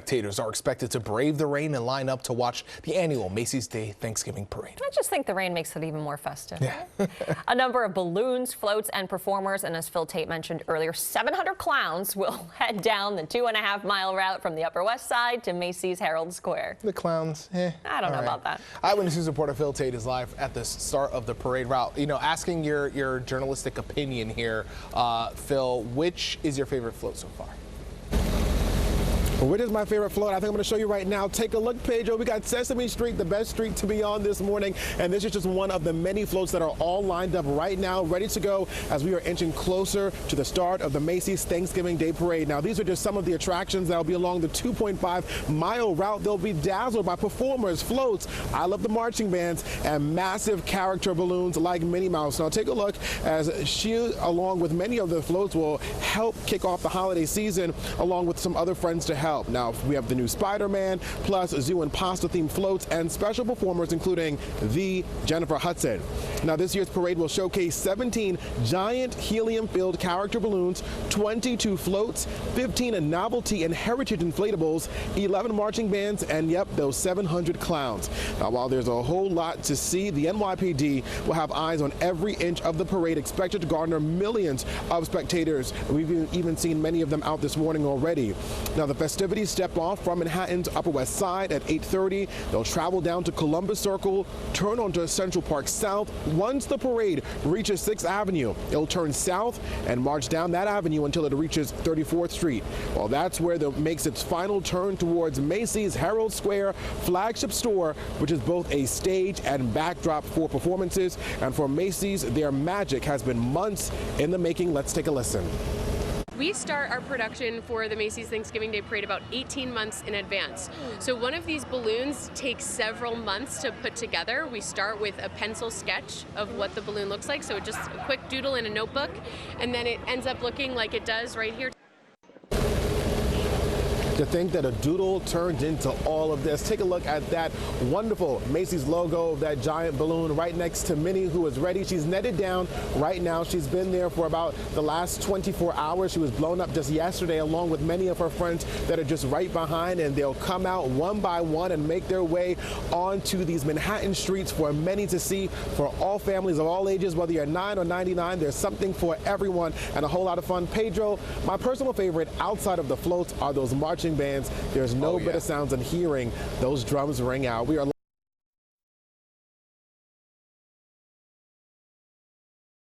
spectators are expected to brave the rain and line up to watch the annual Macy's Day Thanksgiving Parade. I just think the rain makes it even more festive. Yeah. A number of balloons, floats, and performers, and as Phil Taitt mentioned earlier, 700 clowns will head down the 2.5-mile route from the Upper West Side to Macy's Herald Square. The clowns, I don't know about that. Eyewitness News reporter Phil Taitt is live at the start of the parade route. You know, asking your journalistic opinion here, Phil, which is your favorite float so far? Which is my favorite float? I think I'm going to show you right now. Take a look, Pedro. We got Sesame Street, the best street to be on this morning. And this is just one of the many floats that are all lined up right now, ready to go as we are inching closer to the start of the Macy's Thanksgiving Day Parade. Now, these are just some of the attractions that will be along the 2.5-mile route. They'll be dazzled by performers, floats, I Love the Marching Bands, and massive character balloons like Minnie Mouse. Now, take a look as she, along with many of the floats, will help kick off the holiday season, along with some other friends to help. Now, we have the new Spider-Man, plus zoo and pasta-themed floats and special performers, including the Jennifer Hudson. Now, this year's parade will showcase 17 giant helium-filled character balloons, 22 floats, 15 novelty and heritage inflatables, 11 marching bands, and yep, those 700 clowns. Now, while there's a whole lot to see, the NYPD will have eyes on every inch of the parade, expected to garner millions of spectators. We've even seen many of them out this morning already. Now, the festivities step off from Manhattan's Upper West Side at 8:30. They'll travel down to Columbus Circle, turn onto Central Park South. Once the parade reaches 6th Avenue, it'll turn south and march down that avenue until it reaches 34th Street. Well, that's where it makes its final turn towards Macy's Herald Square flagship store, which is both a stage and backdrop for performances. And for Macy's, their magic has been months in the making. Let's take a listen. We start our production for the Macy's Thanksgiving Day Parade about 18 months in advance. So one of these balloons takes several months to put together. We start with a pencil sketch of what the balloon looks like, so just a quick doodle in a notebook, and then it ends up looking like it does right here. To think that a doodle turned into all of this. Take a look at that wonderful Macy's logo, that giant balloon right next to Minnie, who is ready. She's netted down right now. She's been there for about the last 24 hours. She was blown up just yesterday, along with many of her friends that are just right behind, and they'll come out one by one and make their way onto these Manhattan streets for many to see, for all families of all ages, whether you're 9 or 99. There's something for everyone and a whole lot of fun. Pedro, my personal favorite outside of the floats are those marching bands. There's no better sounds than hearing those drums ring out. We are